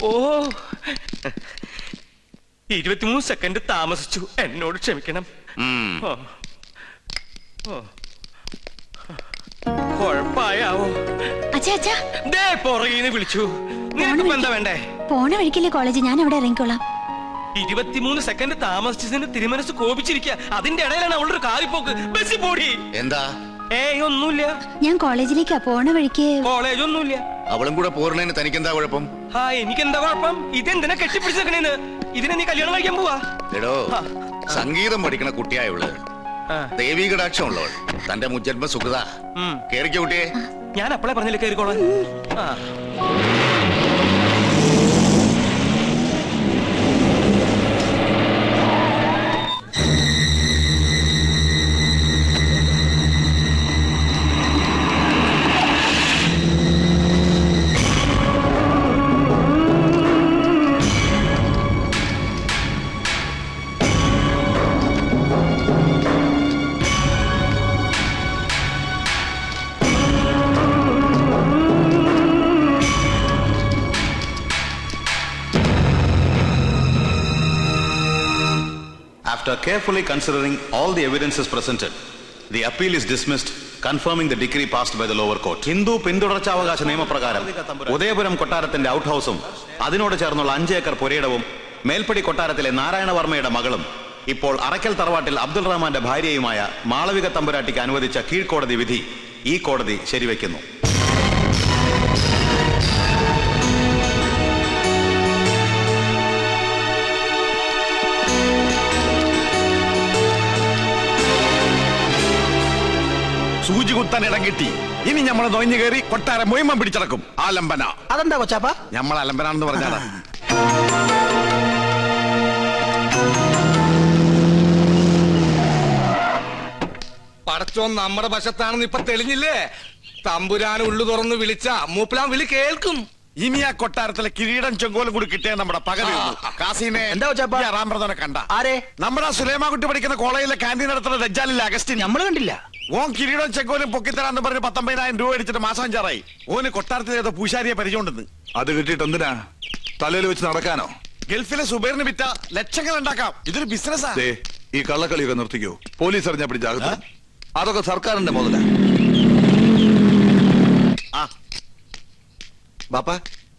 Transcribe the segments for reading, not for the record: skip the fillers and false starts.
ഓ 23 second താമസിച്ചു, എന്നോട് ക്ഷമിക്കണം. കുഴപ്പായാവോ? പുറകീന്ന് വിളിച്ചു. നിനക്കിപ്പോ എന്താ വേണ്ടേ? പോണ വഴിക്കല്ലേ കോളേജ്, ഞാൻ അവിടെ ഇറങ്ങിക്കോളാം. 23 സെക്കൻഡ് താമസിച്ചതിന് തിരുമനസ് കോപിച്ചിരിക്കുക. അതിന്റെ ഇടയിലാണ് അവളുടെ ഒരു കാലിപ്പോക്ക്. ബസ്സിൽ പോടി. എന്താ? ഏയ് ഒന്നുമില്ല. ഞാൻ കോളേജിലേക്കാ പോണ വഴിക്ക്. കോളേജ് ഒന്നുമില്ല. അവളും കൂടെ പോരണേന് തനിക്കെന്താ കുഴപ്പം? എനിക്കെന്താ കുഴപ്പം? ഇതെന്തിനാ കെട്ടിപ്പിടിച്ചേക്കണേന്ന്? ഇതിനെ നീ കല്യാണം കഴിക്കാൻ പോവാ? എടോ, സംഗീതം പഠിക്കണ കുട്ടിയായുള്ളു, ദേവീ കടാക്ഷം ഉള്ളവൾ, തന്റെ മുജ്ജന്മ സുഖത. കേറിക്കോ കുട്ടിയെ. ഞാൻ അപ്പളെ പറഞ്ഞില്ലേ കേറിക്കോളാം. After carefully considering all the evidences presented, the appeal is dismissed, confirming the decree passed by the lower court. Hindu പിന്തുടർച്ചാവകാശ നിയമപ്രകാരം ഉദയപുരം കൊട്ടാരത്തിന്റെ ഔട്ട് ഹൗസും അതിനോട് ചേർന്നുള്ള 5 ഏക്കർ പുരയിടവും മേൽപ്പടി കൊട്ടാരത്തിലെ നാരായണവർമ്മയുടെ മകളും ഇപ്പോൾ അറക്കൽ തറവാട്ടിൽ അബ്ദുൾ റഹ്മാന്റെ ഭാര്യയുമായ മാളവിക തമ്പുരാട്ടിക്ക് അനുവദിച്ച കീഴ്ക്കോടതി വിധി ഈ കോടതി ശരിവയ്ക്കുന്നു. സൂചി കുത്താൻ ഇടം കിട്ടി. ഇനി നമ്മൾ നൊഞ്ഞു കയറി കൊട്ടാരം മുഴുവൻ പിടിച്ചടക്കും. ആലംബന. അതെന്താ കൊച്ചാപ്പ? നമ്മൾ അലംബനാണെന്ന് പറഞ്ഞാടാ. പടച്ചോൻ നമ്മുടെ വശത്താണെന്ന് ഇപ്പൊ തെളിഞ്ഞില്ലേ? തമ്പുരാൻ ഉള്ളു തുറന്ന് വിളിച്ച മൂപ്പിലാൻ വിളി കേൾക്കും. ഇനി ആ കൊട്ടാരത്തിലെ കിരീടം ചെങ്കോലും കൂടി കിട്ടിയ നമ്മുടെ പകരം. കാസിനെ റാംപ്രദനെ കണ്ട? ആരെ? നമ്മുടെ സുലൈമാൻകുട്ടി പഠിക്കുന്ന കോളേജിലെ ക്യാൻറ്റീൻ നടത്തുന്ന ദജ്ജാലിലെ അഗസ്റ്റിൻ നമ്മള് കണ്ടില്ല. ഓൻ കിരീടം ചെങ്കോലും പൊക്കിത്തരാന്ന് പറഞ്ഞ് 19,000 രൂപ അടിച്ചിട്ട് മാസം 5 ഓന് കൊട്ടാരത്തിലേതോ പൂശാരിയെ പരിചയമുണ്ടെന്ന്. അത് കിട്ടിയിട്ട് എന്തിനാ? തലയിൽ വെച്ച് നടക്കാനോ? ഗൾഫിലെ സുബൈറിന് വിറ്റ ലക്ഷങ്ങൾ ഉണ്ടാക്കാം. ഇതൊരു ബിസിനസ്സാ. ഈ കള്ളക്കളിയൊക്കെ നിർത്തിക്കോ. പോലീസ് അറിഞ്ഞാ പിടിച്ചാകും. അതൊക്കെ സർക്കാരിന്റെ മുതല. ബാപ്പ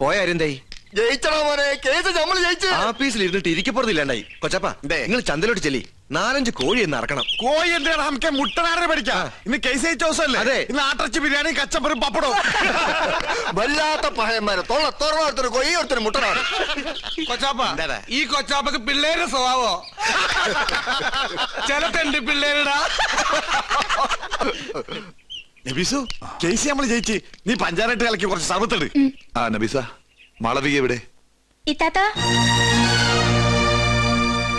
പോയ ആരെന്തായി? ജയിച്ചടാ മോനെ, കേസ് നമ്മൾ ജയിച്ചു. ആഫീസിൽ ഇരുന്നിട്ട് ഇരിക്കപ്പുറത്തില്ലാണ്ടായി. കൊച്ചപ്പ നിങ്ങൾ ചന്തലോട്ട് ചെല്ലി 4-5 കോഴി എന്ന് ഇറക്കണം. കോഴി എന്തിനാണ്? നമുക്ക് മുട്ടനാടിനെ പഠിക്കാം. ഇന്ന് കേസ് ജയിച്ച ദിവസമല്ലേ? അതെ. ഇന്ന് ആട്ടർച്ചി ബിരിയാണി കച്ചമ്പറും പപ്പടവും. വല്ലാത്ത പഹയന്മാരെ തൊള്ളത്തോറൊരുത്തര് കൊയ്യ ഒരുത്തര് മുട്ടനാട്. കൊച്ചാപ്പ ഈ കൊച്ചാപ്പക്ക് പിള്ളേരുടെ സ്വഭാവോ? ചിലത്തുണ്ട് പിള്ളേരുടെ. നബീസു, കേസ് നമ്മൾ ജയിച്ച്. നീ പഞ്ചായത്ത് കളിക്ക് കുറച്ച് സർവത്തിട്. നബീസ, മാളവിക എവിടെ?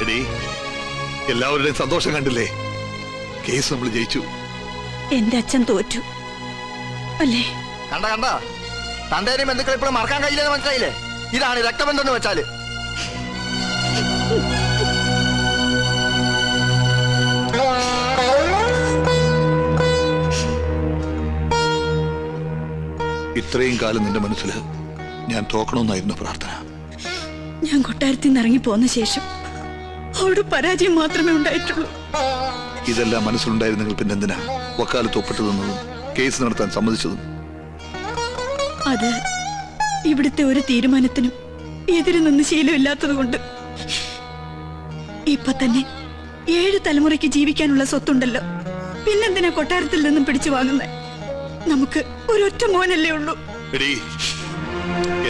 എടീ, എല്ലാവരുടെയും സന്തോഷം കണ്ടില്ലേ? കേസ് നമ്മൾ ജയിച്ചു. എന്റെ അച്ഛൻ തോറ്റു അല്ലേ? കണ്ട തന്റെ ബന്ധുക്കൾ ഇപ്പോഴും മറക്കാൻ കഴിയില്ലെന്ന് മനസ്സിലായില്ലേ? ഇതാണ് രക്തബന്ധം എന്ന് വെച്ചാല്. ഇത്രയും കാലം നിന്റെ മനസ്സിൽ ഞാൻ തോക്കണമെന്നായിരുന്നു പ്രാർത്ഥന. ഞാൻ കൊട്ടാരത്തിൽ നിന്ന് ഇറങ്ങി പോന്ന ശേഷം അവിടെ പരാജയം മാത്രമേ ഉണ്ടായിട്ടുള്ളൂ. ഇതെല്ലാം മനസ്സിലുണ്ടായിരുന്നെങ്കിൽ പിന്നെ എന്തിനാ വക്കാലത്ത് ഒപ്പിട്ട് തന്നതും കേസ് നടത്താൻ സമ്മതിച്ചതും? അത് ഇവിടുത്തെ ഒരു തീരുമാനത്തിനും എതിര് നിന്ന് ശീലമില്ലാത്തത് കൊണ്ട്. ഇപ്പൊ തന്നെ 7 തലമുറയ്ക്ക് ജീവിക്കാനുള്ള സ്വത്തുണ്ടല്ലോ, പിന്നെന്തിനാ കൊട്ടാരത്തിൽ നിന്നും പിടിച്ചു വാങ്ങുന്നത്? നമുക്ക് ഒരൊറ്റ മോനല്ലേ ഉള്ളൂ. എടീ,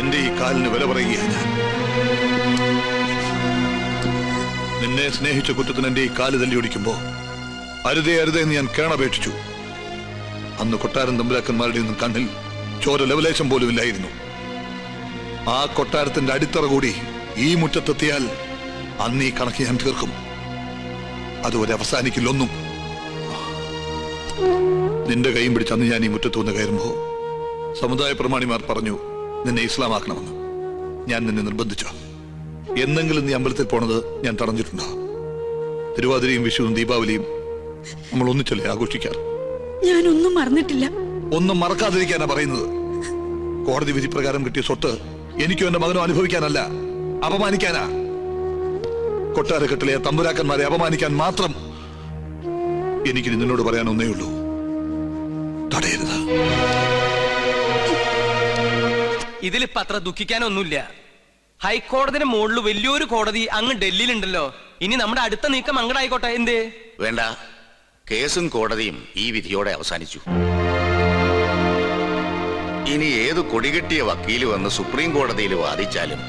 എന്റെ ഈ കാലിന് വില പറയുകയാണ് ഞാൻ. നിന്നെ സ്നേഹിച്ച കുറ്റത്തിന് എന്റെ ഈ കാല് തല്ലി ഒടിക്കുമ്പോ അരുതേ എന്ന് ഞാൻ കേണപേക്ഷിച്ചു. അന്ന് കൊട്ടാരം തമ്പുരാക്കന്മാരുടെ ഒന്നും കണ്ണിൽ ചോര ലവലേശം പോലും ഇല്ലായിരുന്നു. ആ കൊട്ടാരത്തിന്റെ അടിത്തറ കൂടി ഈ മുറ്റത്തെത്തിയാൽ അന്ന് ഈ കണക്ക് ഞാൻ തീർക്കും. അതുവരെ അവസാനിക്കില്ലൊന്നും. നിന്റെ കൈയും പിടിച്ച് അന്ന് ഞാൻ ഈ മുറ്റത്ത് വന്ന് കയറുമ്പോ സമുദായ പ്രമാണിമാർ പറഞ്ഞു നിന്നെ ഇസ്ലാമാക്കണമെന്ന്. ഞാൻ നിന്നെ നിർബന്ധിച്ചോ? എന്നെങ്കിലും നീ അമ്പലത്തിൽ പോണത് ഞാൻ തടഞ്ഞിട്ടുണ്ടോ? തിരുവാതിരയും വിഷുവും ദീപാവലിയും നമ്മൾ ഒന്നിച്ചല്ലേ ആഘോഷിക്കാറ്? ഞാനൊന്നും മറന്നിട്ടില്ല. ഒന്നും മറക്കാതിരിക്കാനാ പറയുന്നത്. കോടതി വിധി പ്രകാരം കിട്ടിയ സ്വത്ത് എനിക്കും എന്റെ മകനും അനുഭവിക്കാനല്ല, അപമാനിക്കാനാ. കൊട്ടാരക്കെട്ടിലെ തമ്പുരാക്കന്മാരെ അപമാനിക്കാൻ മാത്രം എനിക്ക് നിന്നോട് പറയാൻ ഒന്നേ ഉള്ളൂ, തടയരുത്. ഇതിലിപ്പോ അത്ര ദുഃഖിക്കാനൊന്നുമില്ല. ഹൈക്കോടതിയുടെ മുകളിൽ വലിയൊരു കോടതി അങ്ങ് ഡൽഹിയിലുണ്ടല്ലോ. ഇനി നമ്മുടെ അടുത്ത നീക്കം അങ്ങടായിക്കോട്ടെ. എന്തേ? വേണ്ട, കേസും കോടതിയും ഈ വിധിയോടെ അവസാനിച്ചു. ഇനി ഏത് കൊടികെട്ടിയ വക്കീല് വന്ന് സുപ്രീം കോടതിയിൽ വാദിച്ചാലും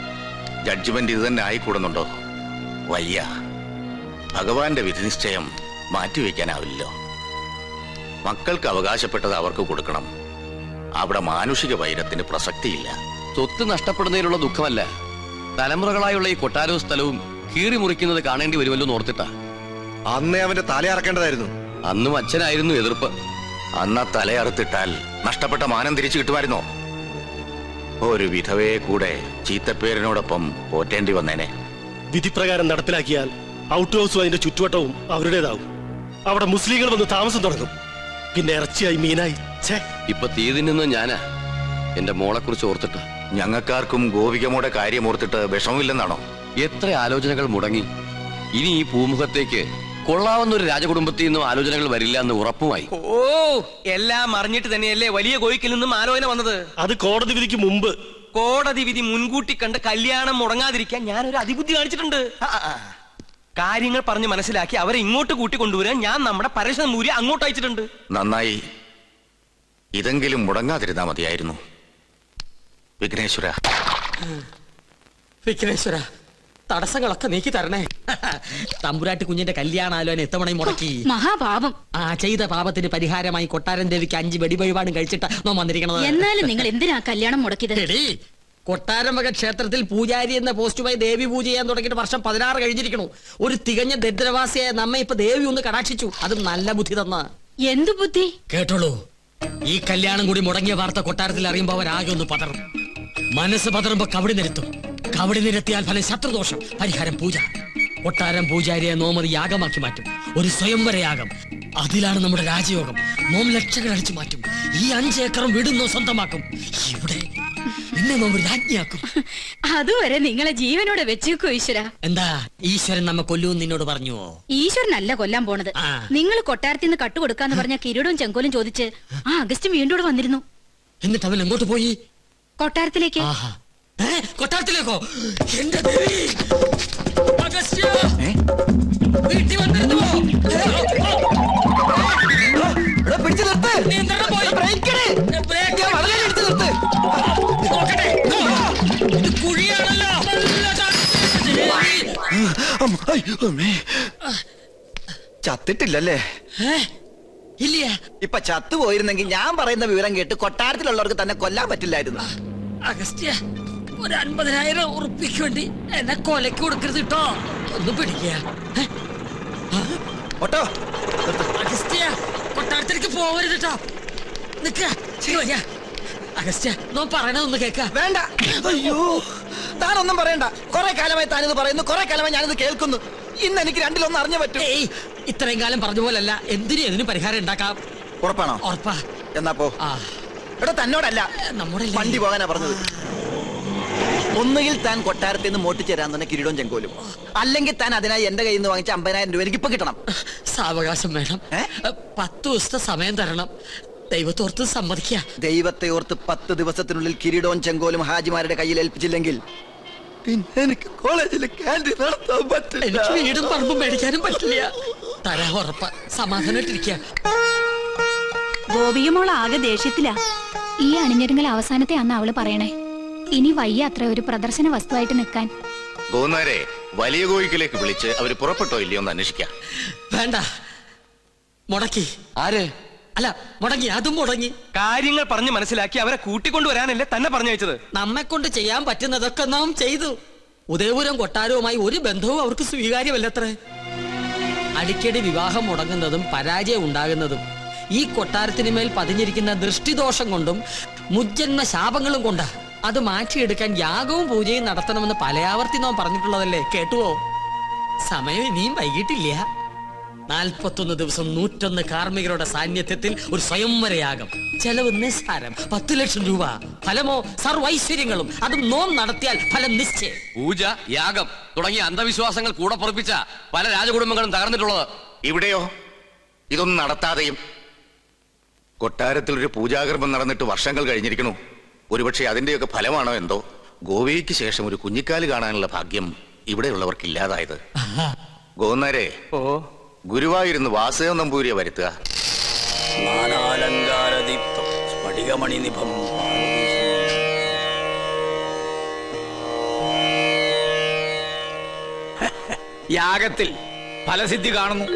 ജഡ്ജ്മെന്റ് ഇത് തന്നെ ആയിക്കൂടുന്നുണ്ടോ? വയ്യ. ഭഗവാന്റെ വിധിനിശ്ചയം മാറ്റിവെക്കാനാവില്ലല്ലോ. മക്കൾക്ക് അവകാശപ്പെട്ടത് അവർക്ക് കൊടുക്കണം. അവിടെ മാനുഷിക വൈരത്തിന് പ്രസക്തിയില്ല. സ്വത്ത് നഷ്ടപ്പെടുന്നതിലുള്ള ദുഃഖമല്ല, തലമുറകളായുള്ള ഈ കൊട്ടാരവും സ്ഥലവും കീറി മുറിക്കുന്നത് കാണേണ്ടി വരുമല്ലോ ഓർത്തിട്ടാ. അന്നേ അവന്റെ തലയറക്കേണ്ടതായിരുന്നു. അന്നും അച്ഛനായിരുന്നു എതിർപ്പ്. അന്ന് തലയറുത്തിട്ടാൽ നഷ്ടപ്പെട്ട മാനം തിരിച്ചു കിട്ടുമായിരുന്നോ? ഒരു വിധവയെ കൂടെ ചീത്തപ്പേരിനോടൊപ്പം പോറ്റേണ്ടി വന്നേനെ. വിധിപ്രകാരം നടപ്പിലാക്കിയാൽ ഔട്ട് ഹൗസും അതിന്റെ ചുറ്റുവട്ടവും അവരുടേതാവും. അവിടെ മുസ്ലിങ്ങൾ വന്ന് താമസം തുടങ്ങും. പിന്നെ ഇറച്ചിയായി മീനായി. ഇപ്പൊ തീ തിന്നുന്നത് ഞാനാ, എന്റെ മോളെ കുറിച്ച് ഓർത്തിട്ട്. ഞങ്ങൾക്കാർക്കും ഗോപികമ്മയുടെ കാര്യം ഓർത്തിട്ട് വിഷമമില്ലെന്നാണോ? എത്ര ആലോചനകൾ മുടങ്ങി. ഇനി ഈ പൂമുഖത്തേക്ക് കൊള്ളാവുന്ന ഒരു രാജകുടുംബത്തിൽ നിന്നും ആലോചനകൾ വരില്ല എന്ന് ഉറപ്പുമായി. ഓ, എല്ലാം അറിഞ്ഞിട്ട് തന്നെയല്ലേ വലിയ കോയിക്കിൽ നിന്നും ആലോചന വന്നത്. അത് കോടതി വിധിക്ക് മുമ്പ്. കോടതി വിധി മുൻകൂട്ടി കണ്ട് കല്യാണം മുടങ്ങാതിരിക്കാൻ ഞാനൊരു അതിബുദ്ധി കാണിച്ചിട്ടുണ്ട്. കാര്യങ്ങൾ പറഞ്ഞ് മനസ്സിലാക്കി അവരെ ഇങ്ങോട്ട് കൂട്ടിക്കൊണ്ടുവരാൻ ഞാൻ നമ്മുടെ പരശുമൂരി അങ്ങോട്ട് അയച്ചിട്ടുണ്ട്. നന്നായി. ഇതെങ്കിലും മുടങ്ങാതിരുന്നാ മതിയായിരുന്നു. വിഘ്നേശ്വര, വിഘ്നേശ്വര, തടസ്സങ്ങളൊക്കെ നീക്കി തരണേ. തമ്പുരാട്ടി കുഞ്ഞിന്റെ കല്യാണാലോചന എത്തവണയും മുടക്കി. മഹാപാപം. ആ ചെയ്ത പാപത്തിന് പരിഹാരമായി കൊട്ടാരൻ ദേവിക്ക് 5 വെടിവഴിപാടും കഴിച്ചിട്ട് നോ വന്നിരിക്കണത്. എന്നാലും നിങ്ങൾ എന്തിനാ കല്യാണം മുടക്കിയത്? കൊട്ടാരം വക ക്ഷേത്രത്തിൽ പൂജാരി എന്ന പോസ്റ്റുമായി ദേവി പൂജ ചെയ്യാൻ തുടങ്ങിയിട്ട് വർഷം 16 കഴിഞ്ഞിരിക്കണു. ഒരു തികഞ്ഞ ദരിദ്രവാസിയായ നമ്മെ ഇപ്പൊ ദേവി ഒന്ന് കടാക്ഷിച്ചു. അതും നല്ല ബുദ്ധി തന്ന. എന്തു ബുദ്ധി? കേട്ടോളൂ, ഈ കല്യാണം കൂടി മുടങ്ങിയ വാർത്ത കൊട്ടാരത്തിൽ അറിയുമ്പോ അവരാകെ ഒന്ന് പതറും. മനസ്സ് പതറുമ്പോ കവടി നിരത്തും. കവടി നിരത്തിയാൽ ഫലം ശത്രുദോഷം, പരിഹാരം പൂജ. കൊട്ടാരം പൂജാരിയെ നോമതി യാഗമാക്കി മാറ്റും. ഒരു സ്വയംവര യാഗം. അതിലാണ് നമ്മുടെ രാജയോഗം. നോം ലക്ഷങ്ങൾ അടിച്ചു മാറ്റും. ഈ 5 ഏക്കറും വീടുന്നോ സ്വന്തമാക്കും. ഇവിടെ നിന്നെ നോം രാജ്ഞിയാക്കും. അതുവരെ നിങ്ങളെ ജീവനോടെ വെച്ചേക്കോ ഈശ്വര. എന്താ ഈശ്വരൻ നമ്മെ കൊല്ലൂന്ന് നിന്നോട് പറഞ്ഞുവോ? ഈശ്വരനല്ല കൊല്ലാൻ പോണത്. നിങ്ങൾ കൊട്ടാരത്തിൽ നിന്ന് കട്ടുകൊടുക്കാന്ന് പറഞ്ഞ കിരീടവും ചെങ്കോലും ചോദിച്ച് ആ അഗസ്റ്റ് വീണ്ടും വന്നിരുന്നു. എന്നിട്ട് അവൻ എങ്ങോട്ട് പോയി? കൊട്ടാരത്തിലേക്ക്. കൊട്ടാരത്തിലേക്കോ? എന്റെ ദേവി! അഗസ്ത്യ! വീട്ടിൽ വന്നിരുന്നുവോ? ചത്തിട്ടില്ലല്ലേ? ഇല്ല. ഇപ്പൊ ചത്തുപോയിരുന്നെങ്കിൽ ഞാൻ പറയുന്ന വിവരം കേട്ട് കൊട്ടാരത്തിലുള്ളവർക്ക് തന്നെ കൊല്ലാൻ പറ്റില്ലായിരുന്നു. അഗസ്ത്യ, ഒരു 50,000 ഉറുപ്പിക്ക് വേണ്ടി എന്നെ കൊലക്ക് കൊടുക്കരുത് കേട്ടോ. ഒന്ന് പിടിക്കുക. അഗസ്ത്യ, കൊട്ടാരത്തിലേക്ക് പോവരുത് കേട്ടോ. നിക്ക. അഗസ്ത്യ, നോ പറയണതൊന്ന് കേക്ക. വേണ്ട. അയ്യോ, താനൊന്നും പറയണ്ട. കുറെ കാലമായി താനിത് പറയുന്നു, കുറെ കാലമായി ഞാനിത് കേൾക്കുന്നു. ഇന്ന് എനിക്ക് രണ്ടിലൊന്നും അറിഞ്ഞു പറ്റും. ഇത്രയും കാലം പറഞ്ഞ പോലല്ല. എന്തിനും പരിഹാരം ഉണ്ടാക്കാം. ഉറപ്പാണോ? ഉറപ്പാ. എന്നാ പോ. ഇവിടെ തന്നോടല്ല, നമ്മുടെ വണ്ടി പോകാനാ പറഞ്ഞത്. ഒന്നുകിൽ താൻ കൊട്ടാരത്തിൽ നിന്ന് മോട്ടിച്ചേരാൻ തന്നെ കിരീടവും ചെങ്കോലും, അല്ലെങ്കിൽ താൻ അതിനായി എന്റെ കയ്യിൽ നിന്ന് വാങ്ങിച്ച 50,000 രൂപ എനിക്ക് ഇപ്പൊ കിട്ടണം. സാവകാശം വേണം. 10 ദിവസത്തെ സമയം തരണം. ദൈവത്തോർത്ത് സമ്മതിക്കുക. ദൈവത്തെ ഓർത്ത് 10 ദിവസത്തിനുള്ളിൽ കിരീടവും ചെങ്കോലും ഹാജിമാരുടെ കയ്യിൽ ഏൽപ്പിച്ചില്ലെങ്കിൽ പിന്നെ എനിക്ക് കോളേജിൽ ക്യാൻറ്റീൻ നടത്താൻ പറ്റില്ല. എനിക്ക് വീടും പറമ്പും മേടിക്കാനും പറ്റില്ല. തരാ ഉറപ്പ. സമാധാനായിട്ടിരിക്കുക. ഗോപികമോൾ ആകെ ദേഷ്യത്തിലാ. ഈ അണിഞ്ഞൊരുങ്ങൽ അവസാനത്തെ അന്ന് അവള് പറയണേ. ഇനി വയ്യ അത്ര ഒരു പ്രദർശന വസ്തുവായിട്ട് നിൽക്കാൻ. ഗോന്നാരെ വലിയ കോയിക്കിലേക്ക് വിളിച്ച് അവര് പുറപ്പെട്ടോ ഇല്ലയോ എന്ന് അന്വേഷിക്കാം. വേണ്ട, മുടക്കി. ആര്? അല്ല, മുടങ്ങി. അതും മുടങ്ങി. കാര്യങ്ങൾ പറഞ്ഞ് മനസ്സിലാക്കി അവരെ കൂട്ടിക്കൊണ്ടുവരാനല്ലേ തന്നെ പറഞ്ഞയച്ചത്. നമ്മെ കൊണ്ട് ചെയ്യാൻ പറ്റുന്നതൊക്കെ നാം ചെയ്തു. ഉദയപുരം കൊട്ടാരവുമായി ഒരു ബന്ധവും അവർക്ക് സ്വീകാര്യമല്ലത്രേ. അടിക്കടി വിവാഹം മുടങ്ങുന്നതും പരാജയം ഉണ്ടാകുന്നതും ഈ കൊട്ടാരത്തിന് മേൽ പതിഞ്ഞിരിക്കുന്ന ദൃഷ്ടിദോഷം കൊണ്ടും മുജ്ജന്മ ശാപങ്ങളും കൊണ്ടാ. അത് മാറ്റിയെടുക്കാൻ യാഗവും പൂജയും നടത്തണമെന്ന് പലയാവർത്തി നാം പറഞ്ഞിട്ടുള്ളതല്ലേ. കേട്ടുവോ? സമയം ഇനിയും വൈകിട്ടില്ല. 41 ദിവസം 101 കാർമ്മികരുടെ സാന്നിധ്യത്തിൽ ഒരു സ്വയംവരയാഗം. ചെലവ് നിസ്സാരം, 10 ലക്ഷം രൂപ. ഫലമോ സർവൈശ്വര്യങ്ങളും. അതും നോം നടത്തിയാൽ ഫലം നിശ്ചയം. പൂജ, യാഗം തുടങ്ങിയ അന്ധവിശ്വാസങ്ങൾ കൂടെ പൊറപ്പിച്ച പല രാജകുടുംബങ്ങളും തകർന്നിട്ടുള്ളത്. ഇവിടെയോ ഇതൊന്നും നടത്താതെയും കൊട്ടാരത്തിൽ ഒരു പൂജാകർമ്മം നടന്നിട്ട് വർഷങ്ങൾ കഴിഞ്ഞിരിക്കണു. ഒരുപക്ഷെ അതിന്റെയൊക്കെ ഫലമാണോ എന്തോ ഗോവയ്ക്ക് ശേഷം ഒരു കുഞ്ഞിക്കാല് കാണാനുള്ള ഭാഗ്യം ഇവിടെയുള്ളവർക്ക് ഇല്ലാതായത്. ഗോന്നാരെ, ഗുരുവായൂരുന്ന് വാസുദേവ നമ്പൂരിയെ വരുത്തുക. യാഗത്തിൽ ഫലസിദ്ധി കാണുന്നു.